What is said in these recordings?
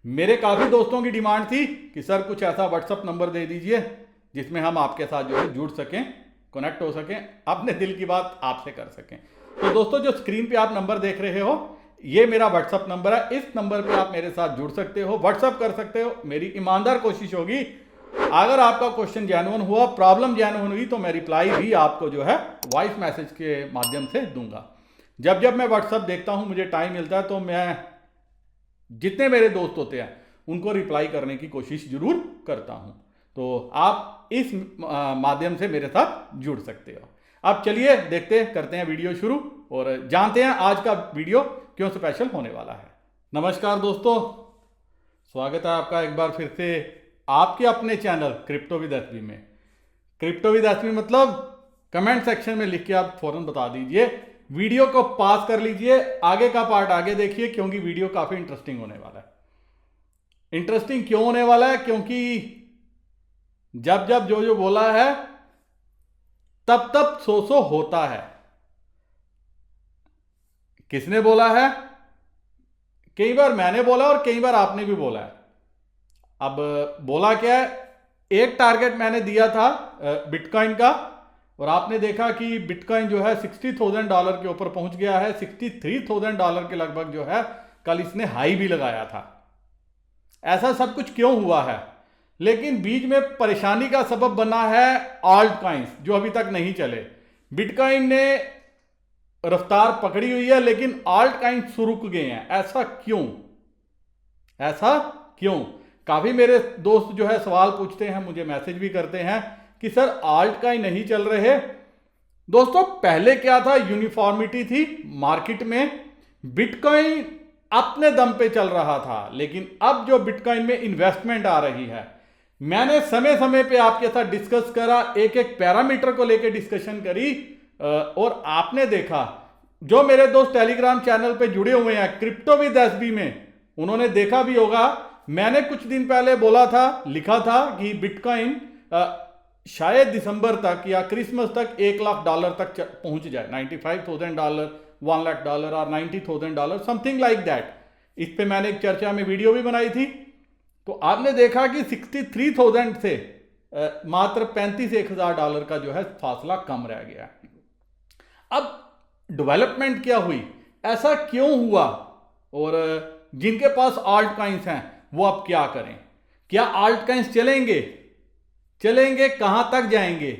मेरे काफ़ी दोस्तों की डिमांड थी कि सर कुछ ऐसा व्हाट्सअप नंबर दे दीजिए जिसमें हम आपके साथ जो है जुड़ सकें, कनेक्ट हो सकें, अपने दिल की बात आपसे कर सकें। तो दोस्तों जो स्क्रीन पे आप नंबर देख रहे हो ये मेरा व्हाट्सअप नंबर है। इस नंबर पे आप मेरे साथ जुड़ सकते हो, व्हाट्सअप कर सकते हो। मेरी ईमानदार कोशिश होगी, अगर आपका क्वेश्चन जेन्युइन हुआ, प्रॉब्लम जेन्युइन हुई तो मैं रिप्लाई भी आपको जो है वॉइस मैसेज के माध्यम से दूंगा। जब जब मैं व्हाट्सअप देखता हूं, मुझे टाइम मिलता है तो मैं जितने मेरे दोस्त होते हैं उनको रिप्लाई करने की कोशिश जरूर करता हूं। तो आप इस माध्यम से मेरे साथ जुड़ सकते हो। अब चलिए देखते करते हैं वीडियो शुरू और जानते हैं आज का वीडियो क्यों स्पेशल होने वाला है। नमस्कार दोस्तों, स्वागत है आपका एक बार फिर से आपके अपने चैनल क्रिप्टो विद एसबी में। क्रिप्टो विद एसबी मतलब कमेंट सेक्शन में लिख के आप फौरन बता दीजिए, वीडियो को पास कर लीजिए, आगे का पार्ट आगे देखिए क्योंकि वीडियो काफी इंटरेस्टिंग होने वाला है। इंटरेस्टिंग क्यों होने वाला है? क्योंकि जब जब जो बोला है तब तब सो होता है। किसने बोला है? कई बार मैंने बोला और कई बार आपने भी बोला है। अब बोला क्या है, एक टारगेट मैंने दिया था बिटकॉइन का और आपने देखा कि बिटकॉइन जो है $60,000 के ऊपर पहुंच गया है। $63,000 के लगभग जो है कल इसने हाई भी लगाया था। ऐसा सब कुछ क्यों हुआ है? लेकिन बीच में परेशानी का सबब बना है ऑल्ट कॉइन्स जो अभी तक नहीं चले। बिटकॉइन ने रफ्तार पकड़ी हुई है लेकिन ऑल्ट कॉइन्स रुक गए हैं। ऐसा क्यों? ऐसा क्यों? काफी मेरे दोस्त जो है सवाल पूछते हैं, मुझे मैसेज भी करते हैं कि सर ऑल्ट कॉइन नहीं चल रहे। दोस्तों पहले क्या था, यूनिफॉर्मिटी थी मार्केट में, बिटकॉइन अपने दम पे चल रहा था। लेकिन अब जो बिटकॉइन में इन्वेस्टमेंट आ रही है, मैंने समय समय पे आपके साथ डिस्कस करा, एक एक पैरामीटर को लेकर डिस्कशन करी और आपने देखा जो मेरे दोस्त टेलीग्राम चैनल पे जुड़े हुए हैं क्रिप्टो विद एसबी में, उन्होंने देखा भी होगा। मैंने कुछ दिन पहले बोला था, लिखा था कि बिटकॉइन शायद दिसंबर तक या क्रिसमस तक $1,00,000 तक पहुंच जाए। $95,000, $1,00,000 और $90,000 समथिंग लाइक दैट। इस पे मैंने एक चर्चा में वीडियो भी बनाई थी। तो आपने देखा कि 63,000 से मात्र $35,000 का जो है फासला कम रह गया। अब डेवलपमेंट क्या हुई, ऐसा क्यों हुआ और जिनके पास ऑल्ट कॉइन्स हैं वो अब क्या करें? क्या ऑल्ट कॉइन्स चलेंगे? कहां तक जाएंगे?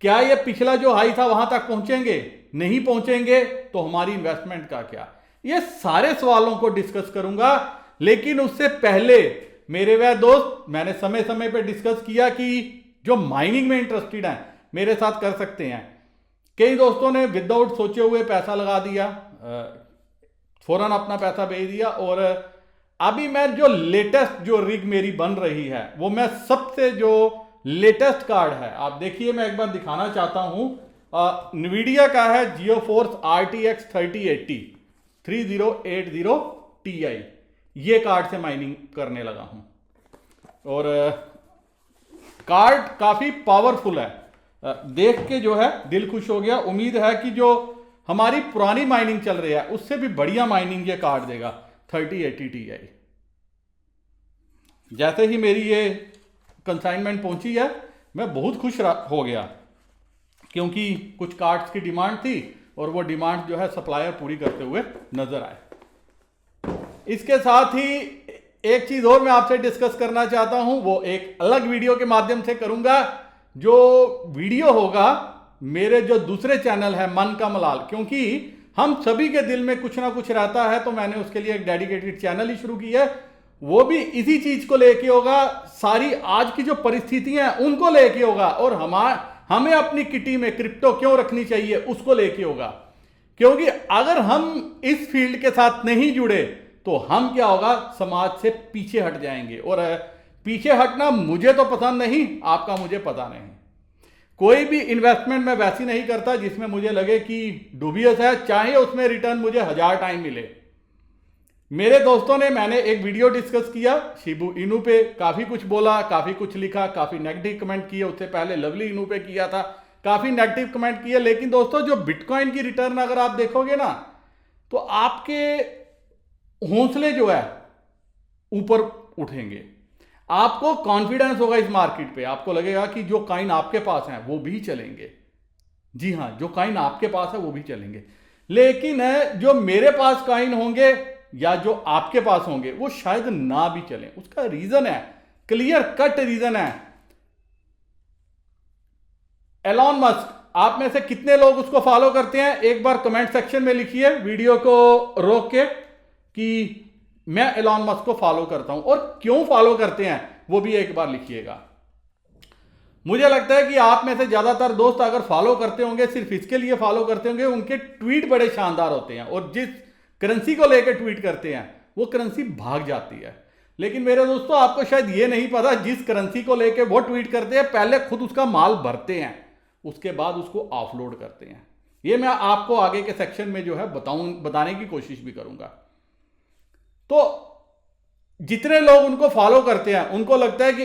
क्या ये पिछला जो हाई था वहां तक पहुंचेंगे? नहीं पहुंचेंगे तो हमारी इन्वेस्टमेंट का क्या? ये सारे सवालों को डिस्कस करूंगा। लेकिन उससे पहले मेरे वह दोस्त, मैंने समय समय पे डिस्कस किया कि जो माइनिंग में इंटरेस्टेड हैं मेरे साथ कर सकते हैं। कई दोस्तों ने विदाउट सोचे हुए पैसा लगा दिया, फौरन अपना पैसा भेज दिया। और अभी मैं जो लेटेस्ट जो रिग मेरी बन रही है वो मैं सबसे जो लेटेस्ट कार्ड है, आप देखिए, मैं एक बार दिखाना चाहता हूं। NVIDIA का है GeForce RTX 3080 3080 Ti। ये कार्ड से माइनिंग करने लगा हूं और कार्ड काफी पावरफुल है। देख के जो है दिल खुश हो गया। उम्मीद है कि जो हमारी पुरानी माइनिंग चल रही है उससे भी बढ़िया माइनिंग ये कार्ड देगा 3080 Ti। जैसे ही मेरी ये कंसाइनमेंट पहुंची है मैं बहुत खुश हो गया क्योंकि कुछ कार्ड्स की डिमांड थी और वो डिमांड जो है सप्लायर पूरी करते हुए नजर आए। इसके साथ ही एक चीज और मैं आपसे डिस्कस करना चाहता हूं, वो एक अलग वीडियो के माध्यम से करूंगा। जो वीडियो होगा मेरे जो दूसरे चैनल है मन का मलाल, क्योंकि हम सभी के दिल में कुछ ना कुछ रहता है तो मैंने उसके लिए एक डेडिकेटेड चैनल ही शुरू की है। वो भी इसी चीज को लेके होगा, सारी आज की जो परिस्थितियां हैं उनको लेके होगा और हमें अपनी किटी में क्रिप्टो क्यों रखनी चाहिए उसको लेके होगा। क्योंकि अगर हम इस फील्ड के साथ नहीं जुड़े तो हम क्या होगा, समाज से पीछे हट जाएंगे। और पीछे हटना मुझे तो पसंद नहीं, आपका मुझे पता नहीं। कोई भी इन्वेस्टमेंट मैं वैसी नहीं करता जिसमें मुझे लगे कि डूबियस है, चाहे उसमें रिटर्न मुझे 1000 टाइम मिले। मेरे दोस्तों ने, मैंने एक वीडियो डिस्कस किया शिबू इनू पे, काफी कुछ बोला, काफी कुछ लिखा, काफी नेगेटिव कमेंट किए। उससे पहले लवली इनू पे किया था, काफी नेगेटिव कमेंट किए। लेकिन दोस्तों जो बिटकॉइन की रिटर्न अगर आप देखोगे ना तो आपके हौसले जो है ऊपर उठेंगे। आपको कॉन्फिडेंस होगा इस मार्केट पे, आपको लगेगा कि जो कॉइन आपके पास हैं वो भी चलेंगे। जी हां, जो कॉइन आपके पास है वो भी चलेंगे, लेकिन जो मेरे पास कॉइन होंगे या जो आपके पास होंगे वो शायद ना भी चलें। उसका रीजन है, क्लियर कट रीजन है। एलॉन मस्क, आप में से कितने लोग उसको फॉलो करते हैं? एक बार कमेंट सेक्शन में लिखिए वीडियो को रोक के कि मैं एलॉन मस्क को फॉलो करता हूं, और क्यों फॉलो करते हैं वो भी एक बार लिखिएगा। मुझे लगता है कि आप में से ज्यादातर दोस्त अगर फॉलो करते होंगे सिर्फ इसके लिए फॉलो करते होंगे, उनके ट्वीट बड़े शानदार होते हैं और जिस करेंसी को लेकर ट्वीट करते हैं वो करेंसी भाग जाती है। लेकिन मेरे दोस्तों, आपको शायद ये नहीं पता, जिस करेंसी को लेकर वो ट्वीट करते हैं पहले खुद उसका माल भरते हैं, उसके बाद उसको ऑफलोड करते हैं। ये मैं आपको आगे के सेक्शन में जो है बताने की कोशिश भी करूंगा। तो जितने लोग उनको फॉलो करते हैं उनको लगता है कि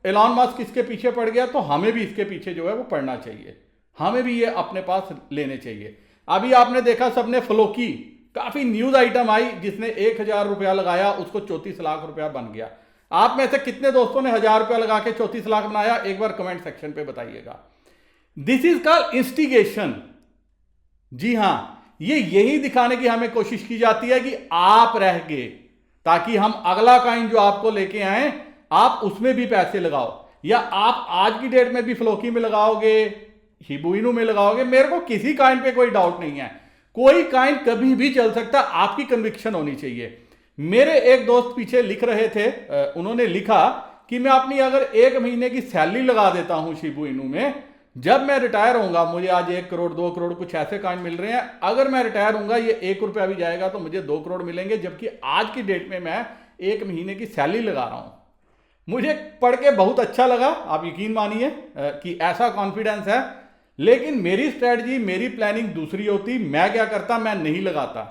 एलॉन मस्क इसके पीछे पड़ गया तो हमें भी इसके पीछे जो है वो पड़ना चाहिए, हमें भी ये अपने पास लेने चाहिए। अभी आपने देखा सबने फ्लोकी, काफी न्यूज आइटम आई, जिसने 1000 रुपया लगाया उसको 34 लाख रुपया बन गया। आप में से कितने दोस्तों ने 1000 रुपया लगा के 34 लाख बनाया? एक बार कमेंट सेक्शन पे बताइएगा। This is called instigation. जी हां, ये यही दिखाने की हमें कोशिश की जाती है कि आप रह गए, ताकि हम अगला कॉइन जो आपको लेके आए आप उसमें भी पैसे लगाओ, या आप आज की डेट में भी फ्लोकी में लगाओगे, शिबा इनू में लगाओगे। मेरे को किसी कॉइन पे कोई डाउट नहीं है, कोई कॉइन कभी भी चल सकता, आपकी कन्विक्शन होनी चाहिए। मेरे एक दोस्त पीछे लिख रहे थे, उन्होंने लिखा कि मैं अपनी अगर 1 महीने की सैलरी लगा देता हूं शिबा इनू में, जब मैं रिटायर होऊंगा, मुझे आज 1 करोड़ 2 करोड़ कुछ ऐसे कॉइन मिल रहे हैं, अगर मैं रिटायर होऊंगा ये 1 रुपया भी जाएगा तो मुझे 2 करोड़ मिलेंगे, जबकि आज की डेट में मैं 1 महीने की सैलरी लगा रहा हूं। मुझे पढ़ के बहुत अच्छा लगा, आप यकीन मानिए कि ऐसा कॉन्फिडेंस है। लेकिन मेरी स्ट्रेटजी, मेरी प्लानिंग दूसरी होती। मैं क्या करता, मैं नहीं लगाता,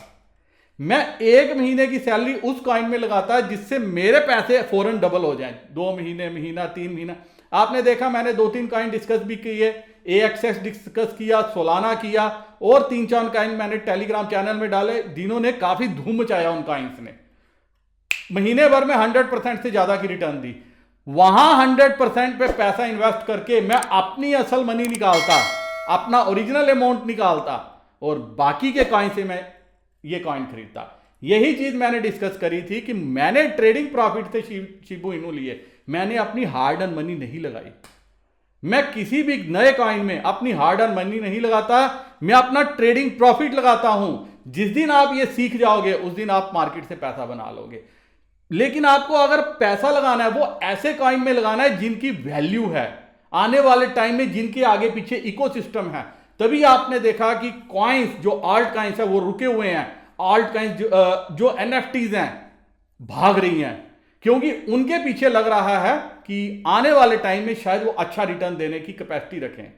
मैं 1 महीने की सैलरी उस कॉइन में लगाता जिससे मेरे पैसे फौरन डबल हो जाएं, 2 महीने, महीना, 3 महीना। आपने देखा मैंने 2-3 कॉइन डिस्कस भी किए, AXS डिस्कस किया, सोलाना किया, और 3-4 कॉइन मैंने टेलीग्राम चैनल में डाले, जिन्होंने काफी धूम मचाया। उन कॉइन्स ने महीने भर में 100% से ज्यादा की रिटर्न दी। वहां 100% पे पैसा इन्वेस्ट करके मैं अपनी असल मनी निकालता, अपना ओरिजिनल अमाउंट निकालता, और बाकी के कॉइन से मैं ये कॉइन खरीदता। यही चीज मैंने डिस्कस करी थी कि मैंने ट्रेडिंग प्रॉफिट से शिबा इनू लिए, मैंने अपनी हार्ड अर्न मनी नहीं लगाई। मैं किसी भी नए कॉइन में अपनी हार्ड अर्न मनी नहीं लगाता, मैं अपना ट्रेडिंग प्रॉफिट लगाता हूं। जिस दिन आप ये सीख जाओगे उस दिन आप मार्केट से पैसा बना लोगे। लेकिन आपको अगर पैसा लगाना है वो ऐसे कॉइन में लगाना है जिनकी वैल्यू है, आने वाले टाइम में जिनके आगे पीछे इकोसिस्टम है। तभी आपने देखा कि कॉइन्स, जो आल्ट कॉइन्स है वो रुके हुए हैं, आल्ट कॉइन्स जो NFTs हैं भाग रही हैं, क्योंकि उनके पीछे लग रहा है कि आने वाले टाइम में शायद वो अच्छा रिटर्न देने की कैपेसिटी रखें।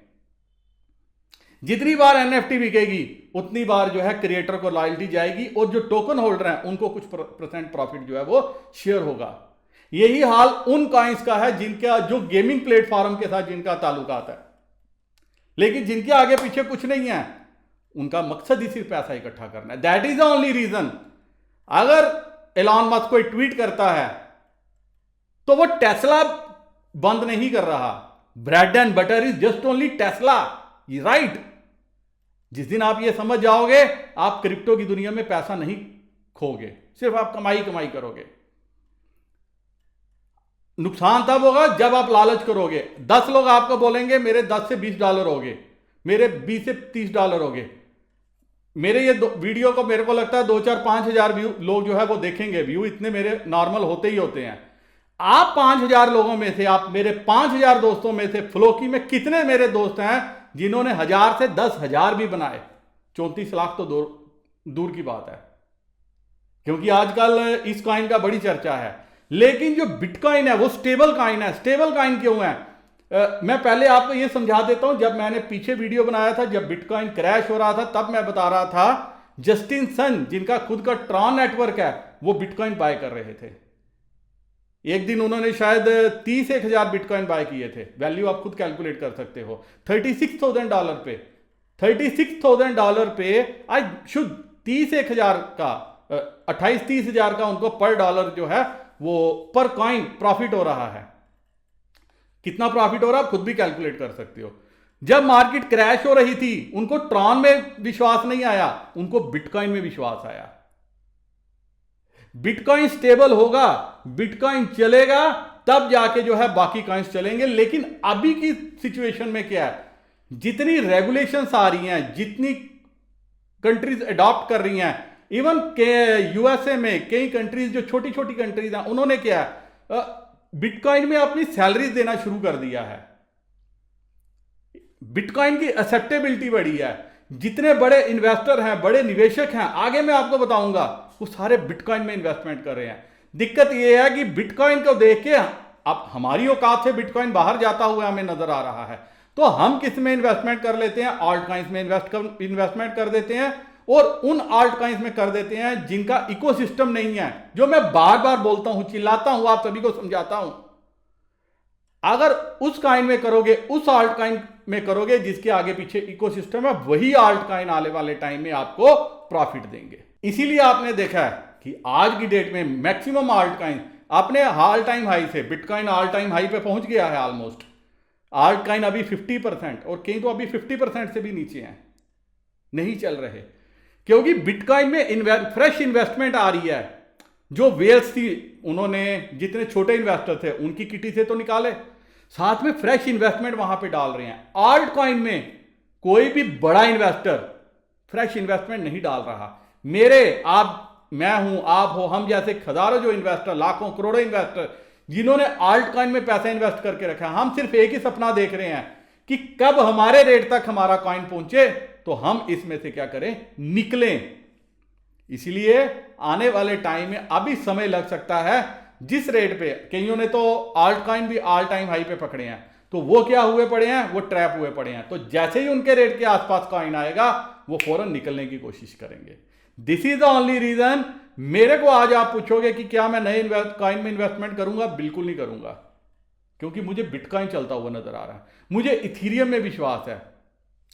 जितनी बार NFT बिकेगी उतनी बार जो है क्रिएटर को लॉयल्टी जाएगी, और जो टोकन होल्डर हैं उनको कुछ % प्रॉफिट जो है वो शेयर होगा। यही हाल उन कॉइन्स का है जिनका, जो गेमिंग प्लेटफॉर्म के साथ जिनका ताल्लुकात है, लेकिन जिनके आगे पीछे कुछ नहीं है, उनका मकसद ही सिर्फ पैसा इकट्ठा करना है। That is the only reason. अगर एलॉन मस्क कोई ट्वीट करता है तो वो टेस्ला बंद नहीं कर रहा, bread and butter is just only Tesla, right. जिस दिन आप ये समझ जाओगे, आप क्रिप्टो की दुनिया में पैसा नहीं खोगे, सिर्फ आप कमाई करोगे। नुकसान तब होगा जब आप लालच करोगे। 10 लोग आपको बोलेंगे मेरे 10 से $20 हो गए, मेरे 20 से $30 हो गए। मेरे ये वीडियो को मेरे को लगता है 2-4-5 हजार व्यू लोग जो है वो देखेंगे। व्यू इतने मेरे नॉर्मल होते ही होते हैं। आप 5000 लोगों में से, आप मेरे 5000 दोस्तों में से फ्लोकी में कितने मेरे दोस्त हैं जिन्होंने 1000 से 10,000 भी बनाए? 34 लाख तो दूर की बात है, क्योंकि आजकल इस कॉइन का बड़ी चर्चा है। लेकिन जो बिटकॉइन है वो स्टेबल कॉइन है। स्टेबल कॉइन क्यों है? मैं पहले आपको यह समझा देता हूं। जब मैंने पीछे वीडियो बनाया था, जब बिटकॉइन क्रैश हो रहा था, तब मैं बता रहा था जस्टिन सन, जिनका खुद का ट्रॉन नेटवर्क है, वो बिटकॉइन बाय कर रहे थे। एक दिन उन्होंने शायद 31,000 बिटकॉइन बाय किए थे। वैल्यू आप खुद कैलकुलेट कर सकते हो। $36,000 पे, $36,000 पे आज शुद्ध 31,000 का 28-30 हजार का उनको पर डॉलर जो है वो पर कॉइन प्रॉफिट हो रहा है। कितना प्रॉफिट हो रहा है आप खुद भी कैलकुलेट कर सकते हो। जब मार्केट क्रैश हो रही थी उनको ट्रॉन में विश्वास नहीं आया, उनको बिटकॉइन में विश्वास आया। बिटकॉइन स्टेबल होगा, बिटकॉइन चलेगा, तब जाके जो है बाकी कॉइन्स चलेंगे। लेकिन अभी की सिचुएशन में क्या है, जितनी रेगुलेशंस आ रही हैं, जितनी कंट्रीज अडॉप्ट कर रही हैं, इवन के यूएसए में कई कंट्रीज जो छोटी छोटी कंट्रीज हैं उन्होंने क्या है, बिटकॉइन में अपनी सैलरीज देना शुरू कर दिया है। बिटकॉइन की एक्सेप्टेबिलिटी बढ़ी है। जितने बड़े इन्वेस्टर हैं, बड़े निवेशक हैं, आगे मैं आपको बताऊंगा, वो सारे बिटकॉइन में इन्वेस्टमेंट कर रहे हैं। दिक्कत यह है कि बिटकॉइन को देख के अब हमारी औकात से बिटकॉइन बाहर जाता हुआ हमें नजर आ रहा है, तो हम किस में इन्वेस्टमेंट कर लेते हैं, ऑल्ट कॉइन्स में इन्वेस्टमेंट कर देते हैं, और उन ऑल्ट कॉइन्स में कर देते हैं जिनका इकोसिस्टम नहीं है। जो मैं बार बार बोलता हूं, चिल्लाता हूं, आप सभी को समझाता हूं, अगर उस कॉइन में करोगे, उस ऑल्ट कॉइन में करोगे जिसके आगे पीछे इकोसिस्टम है, वही ऑल्ट कॉइन आने वाले टाइम में आपको प्रॉफिट देंगे। इसीलिए आपने देखा है कि आज की डेट में मैक्सिमम ऑल्ट कॉइन अपने ऑल टाइम हाई से, बिटकॉइन ऑल टाइम हाई पे पहुंच गया है ऑलमोस्ट। ऑल्ट कॉइन अभी 50% और कहीं तो अभी 50% से भी नीचे हैं, नहीं चल रहे, क्योंकि बिटकॉइन में फ्रेश इन्वेस्टमेंट आ रही है। जो वेल्स थी, उन्होंने जितने छोटे इन्वेस्टर थे उनकी किटी से तो निकाले, साथ में फ्रेश इन्वेस्टमेंट वहां पे डाल रहे हैं। ऑल्ट कॉइन में कोई भी बड़ा इन्वेस्टर फ्रेश इन्वेस्टमेंट नहीं डाल रहा। मेरे, आप, मैं हूं, आप हो, हम जैसे हजारों जो इन्वेस्टर, लाखों करोड़ों इन्वेस्टर जिन्होंने ऑल्ट कॉइन में पैसा इन्वेस्ट करके रखा है, हम सिर्फ एक ही सपना देख रहे हैं कि कब हमारे रेट तक हमारा कॉइन पहुंचे तो हम इसमें से क्या करें, निकलें। इसलिए आने वाले टाइम में अभी समय लग सकता है। जिस रेट पे कईयों ने तो ऑल्ट कॉइन भी ऑल टाइम हाई पे पकड़े हैं, तो वो क्या हुए पड़े हैं, वो ट्रैप हुए पड़े हैं। तो जैसे ही उनके रेट के आसपास कॉइन आएगा वो फौरन निकलने की कोशिश करेंगे। This is the only reason. मेरे को आज आप पूछोगे कि क्या मैं नए कॉइन में इन्वेस्टमेंट करूंगा, बिल्कुल नहीं करूंगा, क्योंकि मुझे बिटकॉइन चलता हुआ नजर आ रहा है, मुझे इथीरियम में विश्वास है,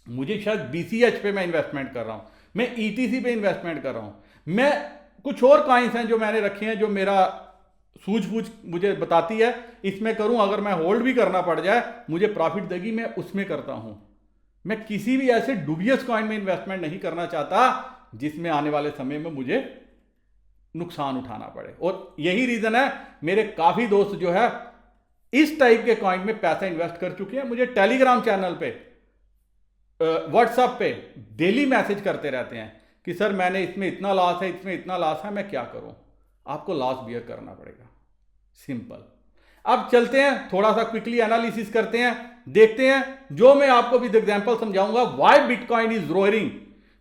मुझे शायद बीसीएच पे मैं इन्वेस्टमेंट कर रहा हूं, मैं ईटीसी पे इन्वेस्टमेंट कर रहा हूं, मैं कुछ और कॉइन्स हैं जो मैंने रखे हैं, जो मेरा सूझबूझ मुझे बताती है इसमें करूं, अगर मैं होल्ड भी करना पड़ जाए मुझे प्रॉफिट देगी, मैं उसमें करता हूं। मैं किसी भी ऐसे डुबियस कॉइन में इन्वेस्टमेंट नहीं करना चाहता जिसमें आने वाले समय में मुझे नुकसान उठाना पड़े। और यही रीजन है, मेरे काफी दोस्त जो है इस टाइप के कॉइन में पैसा इन्वेस्ट कर चुके हैं। मुझे टेलीग्राम चैनल पे, व्हाट्सएप पे डेली मैसेज करते रहते हैं कि सर मैंने इसमें इतना लॉस है, इसमें इतना लॉस है, मैं क्या करूं। आपको लॉस बियर करना पड़ेगा, सिंपल। अब चलते हैं, थोड़ा सा क्विकली एनालिसिस करते हैं, देखते हैं जो मैं आपको विद एग्जांपल समझाऊंगा, व्हाई बिटकॉइन इज रोअरिंग,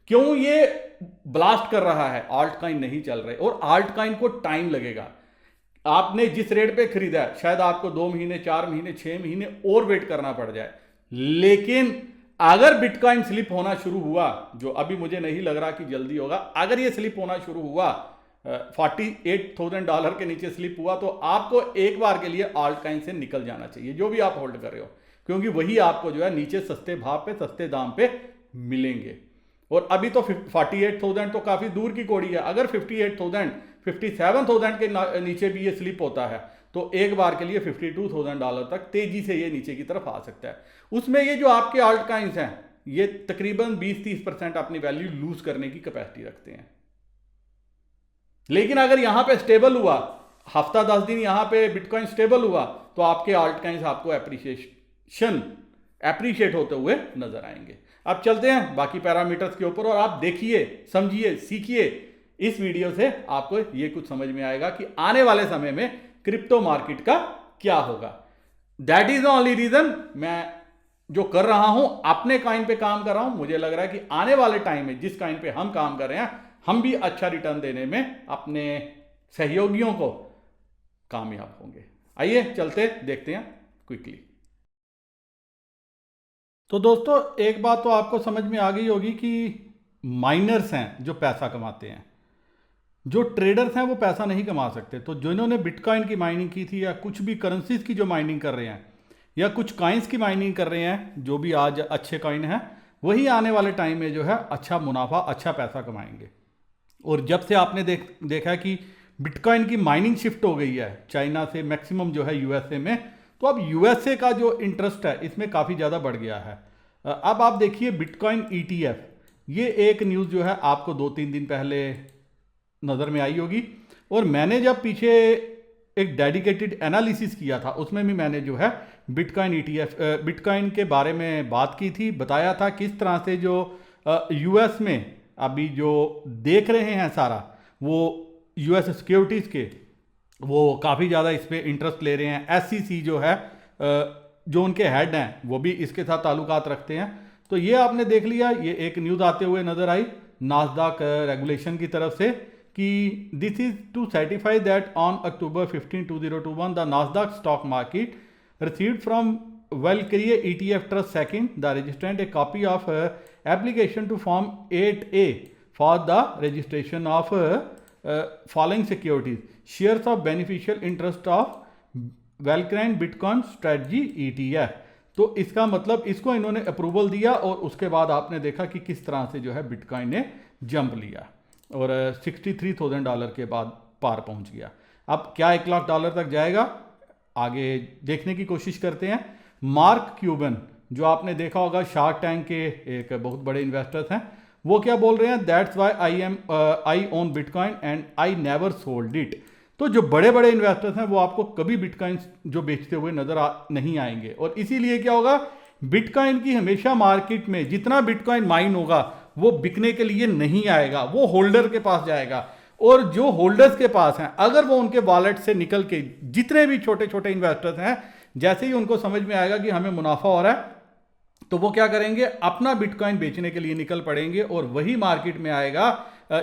क्यों ये ब्लास्ट कर रहा है, ऑल्ट कॉइन नहीं चल रहे। और ऑल्ट कॉइन को टाइम लगेगा। आपने जिस रेट पे खरीदा है शायद आपको 2 महीने, 4 महीने, 6 महीने और वेट करना पड़ जाए, लेकिन अगर बिटकॉइन स्लिप होना शुरू हुआ, जो अभी मुझे नहीं लग रहा कि जल्दी होगा, अगर ये स्लिप होना शुरू हुआ, $48,000 के नीचे स्लिप हुआ, तो आपको एक बार के लिए ऑल्ट कॉइन से निकल जाना चाहिए, जो भी आप होल्ड कर रहे हो, क्योंकि वही आपको जो है नीचे सस्ते भाव पे, सस्ते दाम पे मिलेंगे। और अभी तो 48,000 तो काफी दूर की कौड़ी है। अगर 58,000, 57,000 के नीचे भी ये स्लिप होता है तो एक बार के लिए $52,000 तक तेजी से ये नीचे की तरफ आ सकता है। उसमें ये जो आपके ऑल्ट कॉइन्स हैं, ये तकरीबन 20-30% अपनी वैल्यू लूज करने की कैपेसिटी रखते हैं। लेकिन अगर यहां पे स्टेबल हुआ, हफ्ता 10 दिन यहां पे बिटकॉइन स्टेबल हुआ, तो आपके ऑल्ट कॉइन्स आपको एप्रिशिएट होते हुए नजर आएंगे। अब चलते हैं बाकी पैरामीटर्स के ऊपर, और आप देखिए, समझिए, सीखिए। इस वीडियो से आपको ये कुछ समझ में आएगा कि आने वाले समय में क्रिप्टो मार्केट का क्या होगा। That is the only reason मैं जो कर रहा हूं, अपने कॉइन पे काम कर रहा हूं। मुझे लग रहा है कि आने वाले टाइम में जिस कॉइन पे हम काम कर रहे हैं, हम भी अच्छा रिटर्न देने में अपने सहयोगियों को कामयाब होंगे। आइए चलते देखते हैं क्विकली। तो दोस्तों, एक बात तो आपको समझ में आ गई होगी कि माइनर्स हैं जो पैसा कमाते हैं, जो ट्रेडर्स हैं वो पैसा नहीं कमा सकते। तो जिन्होंने बिटकॉइन की माइनिंग की थी, या कुछ भी करेंसीज की जो माइनिंग कर रहे हैं, या कुछ कॉइन्स की माइनिंग कर रहे हैं, जो भी आज अच्छे कॉइन हैं, वही आने वाले टाइम में जो है अच्छा मुनाफा, अच्छा पैसा कमाएंगे। और जब से आपने देखा कि बिटकॉइन की माइनिंग शिफ्ट हो गई है चाइना से मैक्सिमम जो है यूएसए में, तो अब यूएसए का जो इंटरेस्ट है इसमें काफ़ी ज़्यादा बढ़ गया है। अब आप देखिए बिटकॉइन ईटीएफ, ये एक न्यूज़ जो है आपको 2-3 दिन पहले नज़र में आई होगी, और मैंने जब पीछे एक डेडिकेटेड एनालिसिस किया था उसमें भी मैंने जो है बिटकॉइन ईटीएफ बिटकॉइन के बारे में बात की थी, बताया था किस तरह से जो यूएस में अभी जो देख रहे हैं सारा वो यूएस सिक्योरिटीज़ के, वो काफ़ी ज़्यादा इस पर इंटरेस्ट ले रहे हैं। एससीसी जो है जो उनके हेड हैं वो भी इसके साथ ताल्लुकात रखते हैं। तो ये आपने देख लिया, ये एक न्यूज़ आते हुए नज़र आई नास्डाक रेगुलेशन की तरफ से कि this is to certify that on October 15, 2021 the Nasdaq stock market received from Valkyrie ETF Trust second the registrant a copy of application to form 8A for the registration of following securities shares of beneficial interest of Valkyrie Bitcoin Strategy ETF। तो इसका मतलब इसको इन्होंने approval दिया और उसके बाद आपने देखा कि किस तरह से जो है बिटकॉइन ने जंप लिया और $63,000 के बाद पार पहुंच गया। अब क्या $1,00,000 तक जाएगा, आगे देखने की कोशिश करते हैं। मार्क क्यूबन, जो आपने देखा होगा शार्क टैंक के एक बहुत बड़े इन्वेस्टर्स हैं, वो क्या बोल रहे हैं, that's why I own bitcoin and I never sold it. तो जो बड़े बड़े इन्वेस्टर्स हैं वो आपको कभी बिटकॉइन जो बेचते हुए नजर नहीं आएंगे, और इसीलिए क्या होगा, बिटकॉइन की हमेशा मार्केट में जितना बिटकॉइन माइन होगा वो बिकने के लिए नहीं आएगा, वो होल्डर के पास जाएगा। और जो होल्डर्स के पास हैं अगर वो उनके वॉलेट से निकल के, जितने भी छोटे छोटे इन्वेस्टर्स हैं, जैसे ही उनको समझ में आएगा कि हमें मुनाफा हो रहा है तो वो क्या करेंगे, अपना बिटकॉइन बेचने के लिए निकल पड़ेंगे और वही मार्केट में आएगा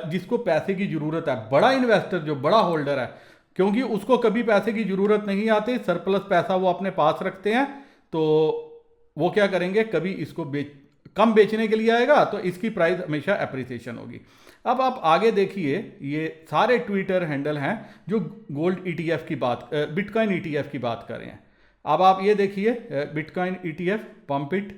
जिसको पैसे की जरूरत है। बड़ा इन्वेस्टर जो बड़ा होल्डर है, क्योंकि उसको कभी पैसे की जरूरत नहीं आती, सरप्लस पैसा वो अपने पास रखते हैं, तो वो क्या करेंगे, कभी इसको कम बेचने के लिए आएगा तो इसकी प्राइस हमेशा एप्रिसिएशन होगी। अब आप आगे देखिए, ये सारे ट्विटर हैंडल हैं जो गोल्ड ईटीएफ की बात, बिटकॉइन ईटीएफ की बात कर रहे हैं। अब आप ये देखिए bitcoin ETF pump it,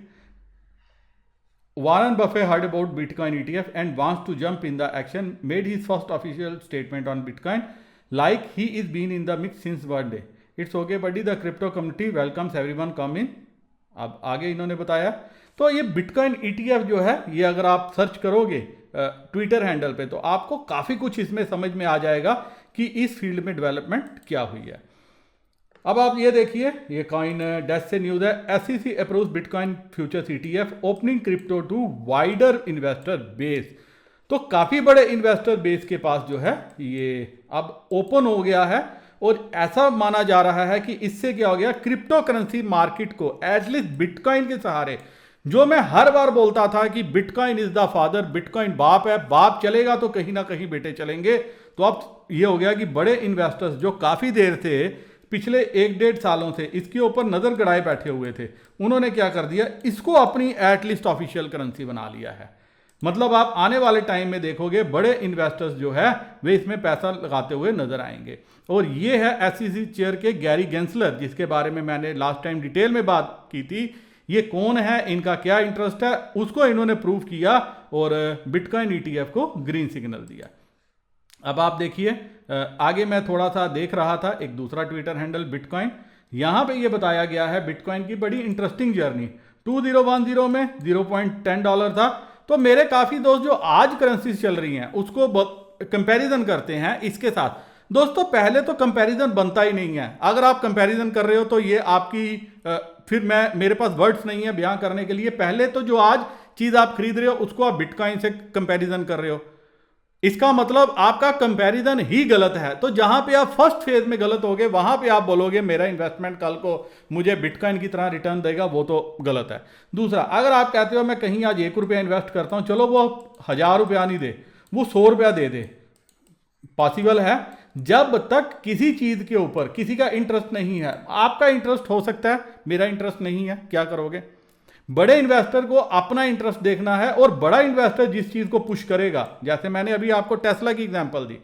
Warren Buffett heard about Bitcoin ETF and wants to jump in the action, made his first official statement on Bitcoin like he is been in the mix since birthday. It's okay buddy, the crypto community welcomes everyone come in। अब आगे इन्होंने बताया, तो ये bitcoin ETF जो है, ये अगर आप सर्च करोगे ट्विटर हैंडल पे तो आपको काफ़ी कुछ इसमें समझ में आ जाएगा कि इस फील्ड में डेवलपमेंट क्या हुई है। अब आप ये देखिए, ये कॉइन डेस्क से न्यूज़ है, SEC approves bitcoin futures ETF opening crypto to wider investor base. तो काफ़ी बड़े इन्वेस्टर बेस के पास जो है ये अब ओपन हो गया है, और ऐसा माना जा रहा है कि इससे क्या हो गया, क्रिप्टो करेंसी मार्केट को एटलीस्ट बिटकॉइन के सहारे, जो मैं हर बार बोलता था कि bitcoin is the father, bitcoin बाप है, बाप चलेगा तो कहीं ना कहीं बेटे चलेंगे, तो अब ये हो गया कि बड़े इन्वेस्टर्स जो काफ़ी देर से पिछले 1-1.5 सालों से इसके ऊपर नज़र गड़ाए बैठे हुए थे, उन्होंने क्या कर दिया, इसको अपनी एटलीस्ट ऑफिशियल करेंसी बना लिया है। मतलब आप आने वाले टाइम में देखोगे बड़े इन्वेस्टर्स जो है वे इसमें पैसा लगाते हुए नजर आएंगे। और ये है एसईसी चेयर के गैरी गेंसलर, जिसके बारे में मैंने लास्ट टाइम डिटेल में बात की थी। ये कौन है, इनका क्या इंटरेस्ट है, उसको इन्होंने प्रूव किया और बिटकॉइन ईटीएफ को ग्रीन सिग्नल दिया। अब आप देखिए आगे मैं थोड़ा सा देख रहा था एक दूसरा ट्विटर हैंडल बिटकॉइन, यहां पे ये बताया गया है बिटकॉइन की बड़ी इंटरेस्टिंग जर्नी। 2010 में $0.10 था। तो मेरे काफ़ी दोस्त जो आज करेंसीज चल रही हैं उसको कंपैरिजन करते हैं इसके साथ। दोस्तों पहले तो कंपैरिजन बनता ही नहीं है। अगर आप कंपैरिजन कर रहे हो तो ये आपकी फिर मेरे पास वर्ड्स नहीं है बयां करने के लिए। पहले तो जो आज चीज़ आप खरीद रहे हो उसको आप बिटकॉइन से कंपैरिजन कर रहे हो, इसका मतलब आपका कंपैरिजन ही गलत है। तो जहां पे आप फर्स्ट फेज में गलत होगे वहां पे आप बोलोगे मेरा इन्वेस्टमेंट कल को मुझे बिटकॉइन की तरह रिटर्न देगा, वो तो गलत है। दूसरा, अगर आप कहते हो मैं कहीं आज ₹1 इन्वेस्ट करता हूं, चलो वो ₹1000 नहीं दे, वो ₹100 दे दे, पॉसिबल है। जब तक किसी चीज के ऊपर किसी का इंटरेस्ट नहीं है, आपका इंटरेस्ट हो सकता है, मेरा इंटरेस्ट नहीं है, क्या करोगे? बड़े इन्वेस्टर को अपना इंटरेस्ट देखना है, और बड़ा इन्वेस्टर जिस चीज को पुश करेगा, जैसे मैंने अभी आपको टेस्ला की एग्जांपल दी,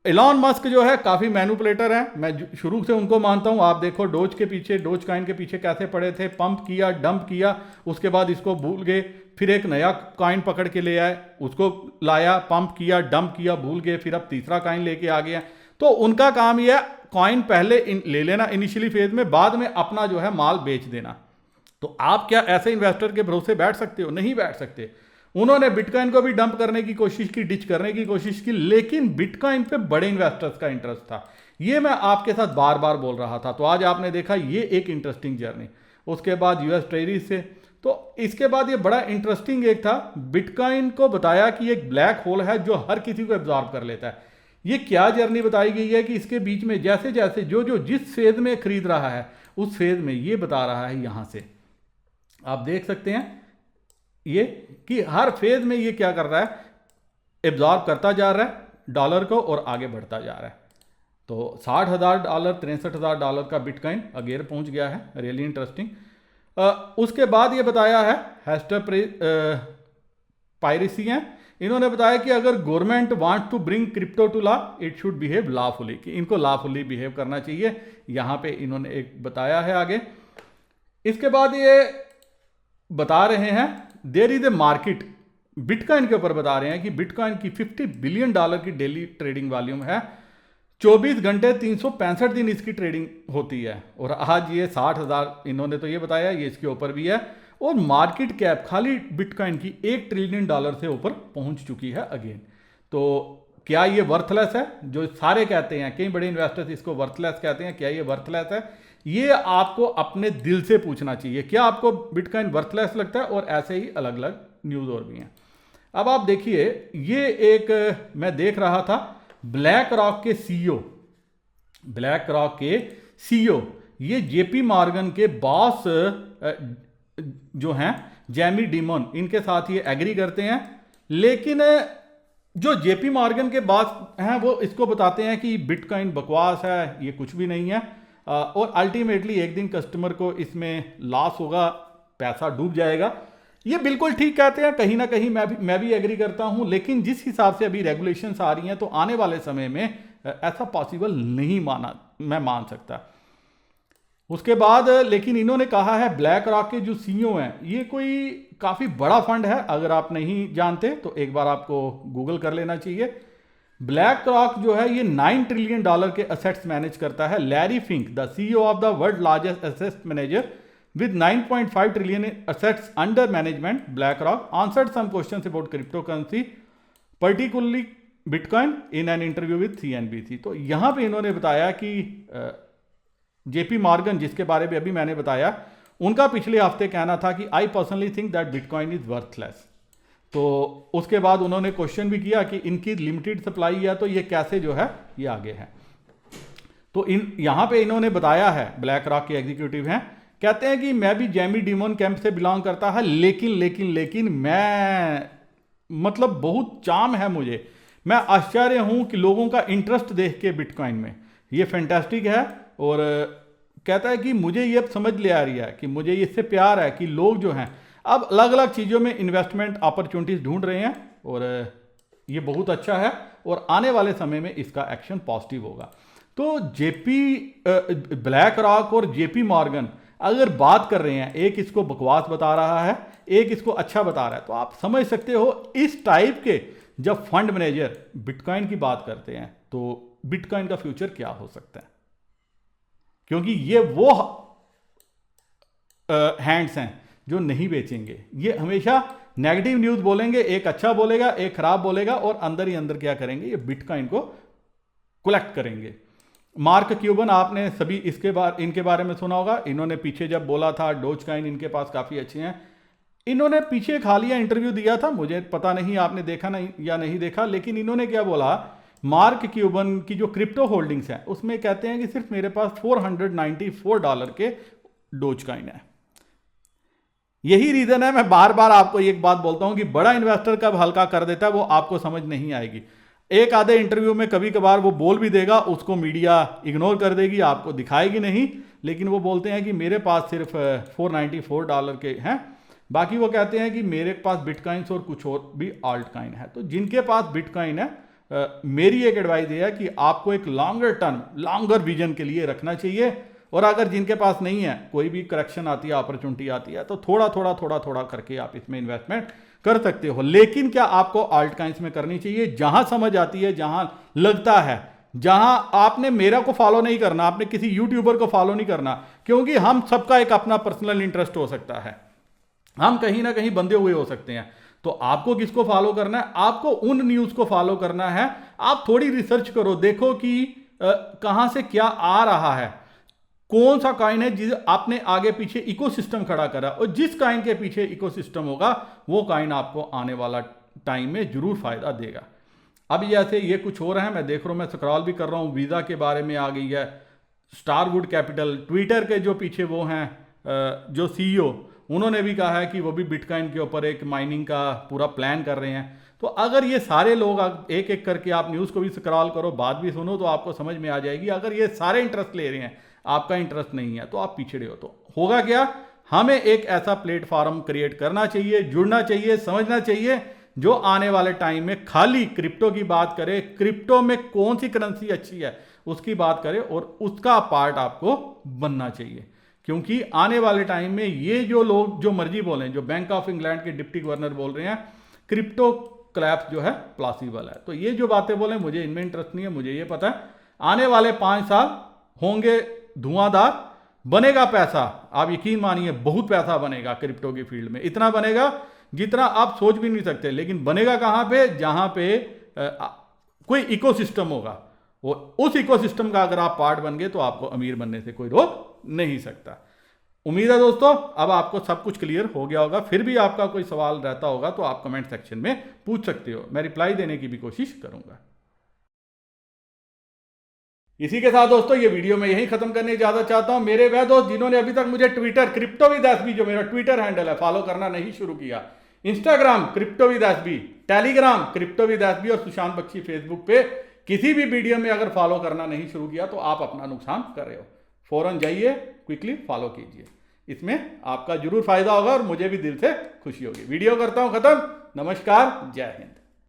एलॉन मस्क जो है काफ़ी मैनिपुलेटर है, मैं शुरू से उनको मानता हूं। आप देखो डोज के पीछे, डोज कॉइन के पीछे कैसे पड़े थे, पंप किया, डंप किया, उसके बाद इसको भूल गए, फिर एक नया कॉइन पकड़ के ले आए, उसको लाया, पंप किया, डंप किया, भूल गए, फिर अब तीसरा कॉइन लेके आ गया। तो उनका काम यह है कॉइन पहले ले लेना इनिशियली फेज में, बाद में अपना जो है माल बेच देना। तो आप क्या ऐसे इन्वेस्टर के भरोसे बैठ सकते हो? नहीं बैठ सकते। उन्होंने बिटकॉइन को भी डंप करने की कोशिश की, डिच करने की कोशिश की, लेकिन बिटकॉइन पे बड़े इन्वेस्टर्स का इंटरेस्ट था। ये मैं आपके साथ बार बार बोल रहा था। तो आज आपने देखा ये एक इंटरेस्टिंग जर्नी। उसके बाद यूएस ट्रेजरी से, तो इसके बाद ये बड़ा इंटरेस्टिंग एक था, बिटकॉइन को बताया कि एक ब्लैक होल है जो हर किसी को एब्जॉर्ब कर लेता है। ये क्या जर्नी बताई गई है कि इसके बीच में जैसे जैसे जो जो जिस फेज में खरीद रहा है उस फेज में ये बता रहा है, यहां से आप देख सकते हैं ये कि हर फेज में ये क्या कर रहा है, एब्जॉर्ब करता जा रहा है डॉलर को और आगे बढ़ता जा रहा है। तो $60,000, $63,000 का बिटकॉइन अगेन पहुंच गया है। Really interesting. उसके बाद ये बताया है हेस्टर पायरेसी है, इन्होंने बताया कि अगर government want to bring crypto to law it should behave lawfully, कि इनको लॉफुली बिहेव करना चाहिए। यहां पे इन्होंने एक बताया है आगे। इसके बाद ये बता रहे हैं there is a market, bitcoin के ऊपर बता रहे हैं कि बिटकॉइन की $50 बिलियन की डेली ट्रेडिंग वॉल्यूम है, 24 घंटे 365 दिन इसकी ट्रेडिंग होती है, और आज ये 60,000 इन्होंने तो ये बताया, ये इसके ऊपर भी है। और मार्केट कैप खाली बिटकॉइन की $1 ट्रिलियन से ऊपर पहुंच चुकी है अगेन। तो क्या ये वर्थलेस है? जो सारे कहते हैं, कई बड़े इन्वेस्टर्स इसको वर्थलेस कहते हैं, क्या ये वर्थलेस है? ये आपको अपने दिल से पूछना चाहिए, क्या आपको बिटकॉइन वर्थलेस लगता है? और ऐसे ही अलग अलग न्यूज़ और भी हैं। अब आप देखिए, ये एक मैं देख रहा था, ब्लैक रॉक के सीईओ, ब्लैक रॉक के सीईओ ये जेपी मॉर्गन के बॉस जो हैं जैमी डिमन, इनके साथ ये एग्री करते हैं। लेकिन जो जेपी मॉर्गन के बॉस हैं वो इसको बताते हैं कि बिटकॉइन बकवास है, ये कुछ भी नहीं है, और अल्टीमेटली एक दिन कस्टमर को इसमें लॉस होगा, पैसा डूब जाएगा। ये बिल्कुल ठीक कहते हैं, कहीं ना कहीं मैं भी एग्री करता हूं। लेकिन जिस हिसाब से अभी रेगुलेशंस आ रही हैं तो आने वाले समय में ऐसा पॉसिबल नहीं मैं मान सकता। उसके बाद लेकिन इन्होंने कहा है, ब्लैक रॉक के जो सीईओ हैं ये कोई काफ़ी बड़ा फंड है, अगर आप नहीं जानते तो एक बार आपको गूगल कर लेना चाहिए। ब्लैक रॉक जो है ये $9 ट्रिलियन के असेट्स मैनेज करता है। Larry Fink, the CEO of the world largest asset manager with 9.5 trillion assets under management, BlackRock answered some questions about cryptocurrency, particularly Bitcoin, in an interview with CNBC। तो यहाँ पे इन्होंने बताया कि JP Morgan, जिसके बारे में अभी मैंने बताया, उनका पिछले हफ्ते कहना था कि I personally think that bitcoin is worthless. तो उसके बाद उन्होंने क्वेश्चन भी किया कि इनकी लिमिटेड सप्लाई है तो ये कैसे जो है ये आगे है। तो यहाँ पे इन्होंने बताया है, ब्लैक रॉक के एग्जीक्यूटिव हैं, कहते हैं कि मैं भी जैमी डिमन कैंप से बिलोंग करता है, लेकिन मैं मतलब बहुत चाम है मुझे, मैं आश्चर्य हूं कि लोगों का इंटरेस्ट देख के बिटकॉइन में, ये फैंटास्टिक है। और कहता है कि मुझे ये समझ ले आ रही है कि मुझे इससे प्यार है कि लोग जो हैं अब अलग अलग चीज़ों में इन्वेस्टमेंट अपॉर्चुनिटीज ढूंढ रहे हैं, और ये बहुत अच्छा है और आने वाले समय में इसका एक्शन पॉजिटिव होगा। तो ब्लैक रॉक और जेपी मॉर्गन अगर बात कर रहे हैं, एक इसको बकवास बता रहा है, एक इसको अच्छा बता रहा है, तो आप समझ सकते हो इस टाइप के जब फंड मैनेजर बिटकॉइन की बात करते हैं तो बिटकॉइन का फ्यूचर क्या हो सकता है। क्योंकि ये वो हैंड्स हैं जो नहीं बेचेंगे, ये हमेशा नेगेटिव न्यूज़ बोलेंगे, एक अच्छा बोलेगा एक खराब बोलेगा, और अंदर ही अंदर क्या करेंगे, ये बिटकॉइन को कलेक्ट करेंगे। मार्क क्यूबन, आपने सभी इनके बारे में सुना होगा। इन्होंने पीछे जब बोला था डोजकॉइन इनके पास काफ़ी अच्छे हैं, इन्होंने पीछे एक हालिया इंटरव्यू दिया था, मुझे पता नहीं आपने देखा नहीं या नहीं देखा, लेकिन इन्होंने क्या बोला, मार्क क्यूबन की जो क्रिप्टो होल्डिंग्स हैं उसमें कहते हैं कि सिर्फ मेरे पास $494 के डोजकॉइन है। यही रीज़न है, मैं बार बार आपको एक बात बोलता हूं कि बड़ा इन्वेस्टर कब हल्का कर देता है वो आपको समझ नहीं आएगी। एक आधे इंटरव्यू में कभी कभार वो बोल भी देगा, उसको मीडिया इग्नोर कर देगी, आपको दिखाएगी नहीं, लेकिन वो बोलते हैं कि मेरे पास सिर्फ $494 के हैं, बाकी वो कहते हैं कि मेरे पास बिटकॉइंस और कुछ और भी ऑल्ट कॉइन है। तो जिनके पास बिटकॉइन है मेरी एक एडवाइस ये है कि आपको एक लॉन्गर टर्म, लॉन्गर विजन के लिए रखना चाहिए। और अगर जिनके पास नहीं है, कोई भी करेक्शन आती है, अपॉर्चुनिटी आती है, तो थोड़ा थोड़ा करके आप इसमें इन्वेस्टमेंट कर सकते हो। लेकिन क्या आपको आल्ट कॉइंस में करनी चाहिए जहां समझ आती है, जहां लगता है, जहां आपने मेरा को फॉलो नहीं करना, आपने किसी यूट्यूबर को फॉलो नहीं करना, क्योंकि हम सबका एक अपना पर्सनल इंटरेस्ट हो सकता है, हम कहीं ना कहीं बंधे हुए हो सकते हैं। तो आपको किसको फॉलो करना है? आपको उन न्यूज को फॉलो करना है। आप थोड़ी रिसर्च करो, देखो कि कहां से क्या आ रहा है, कौन सा कॉइन है जिस आपने आगे पीछे इकोसिस्टम खड़ा करा, और जिस कॉइन के पीछे इकोसिस्टम होगा वो कॉइन आपको आने वाला टाइम में जरूर फायदा देगा। अब जैसे ये कुछ हो रहा है, मैं देख रहा हूं, मैं स्क्रॉल भी कर रहा हूं, वीजा के बारे में आ गई है, स्टारवुड कैपिटल, ट्विटर के जो पीछे वो हैं जो सीईओ, उन्होंने भी कहा है कि वो भी बिटकॉइन के ऊपर एक माइनिंग का पूरा प्लान कर रहे हैं। तो अगर ये सारे लोग एक एक करके आप न्यूज़ को भी स्क्रॉल करो, बात भी सुनो, तो आपको समझ में आ जाएगी। अगर ये सारे इंटरेस्ट ले रहे हैं, आपका इंटरेस्ट नहीं है, तो आप पिछड़े हो। तो होगा क्या, हमें एक ऐसा प्लेटफॉर्म क्रिएट करना चाहिए, जुड़ना चाहिए, समझना चाहिए, जो आने वाले टाइम में खाली क्रिप्टो की बात करे, क्रिप्टो में कौन सी करेंसी अच्छी है उसकी बात करे, और उसका पार्ट आपको बनना चाहिए। क्योंकि आने वाले टाइम में ये जो लोग जो मर्जी बोलें, जो बैंक ऑफ इंग्लैंड के डिप्टी गवर्नर बोल रहे हैं क्रिप्टो क्लैप्स जो है प्लॉसिबल है, तो ये जो बातें बोले मुझे इनमें इंटरेस्ट नहीं है। मुझे ये पता है आने वाले 5 साल होंगे धुआंधार, बनेगा पैसा, आप यकीन मानिए बहुत पैसा बनेगा क्रिप्टो की फील्ड में, इतना बनेगा जितना आप सोच भी नहीं सकते। लेकिन बनेगा कहां पे? जहां पे कोई इकोसिस्टम होगा, वो उस इकोसिस्टम का अगर आप पार्ट बन गए तो आपको अमीर बनने से कोई रोक नहीं सकता। उम्मीद है दोस्तों अब आपको सब कुछ क्लियर हो गया होगा। फिर भी आपका कोई सवाल रहता होगा तो आप कमेंट सेक्शन में पूछ सकते हो, मैं रिप्लाई देने की भी कोशिश करूंगा। इसी के साथ दोस्तों ये वीडियो मैं यहीं खत्म करने इजाजत चाहता हूं। मेरे वह दोस्त जिन्होंने अभी तक मुझे ट्विटर क्रिप्टो विद एसबी, जो मेरा ट्विटर हैंडल है, फॉलो करना नहीं शुरू किया, Instagram crypto with SB, Telegram crypto with SB, और सुशांत बख्शी फेसबुक पे किसी भी वीडियो में अगर फॉलो करना नहीं शुरू किया तो आप अपना नुकसान कर रहे हो। फौरन जाइए, क्विकली फॉलो कीजिए, इसमें आपका जरूर फायदा होगा और मुझे भी दिल से खुशी होगी। वीडियो करता हूं खत्म। नमस्कार, जय हिंद।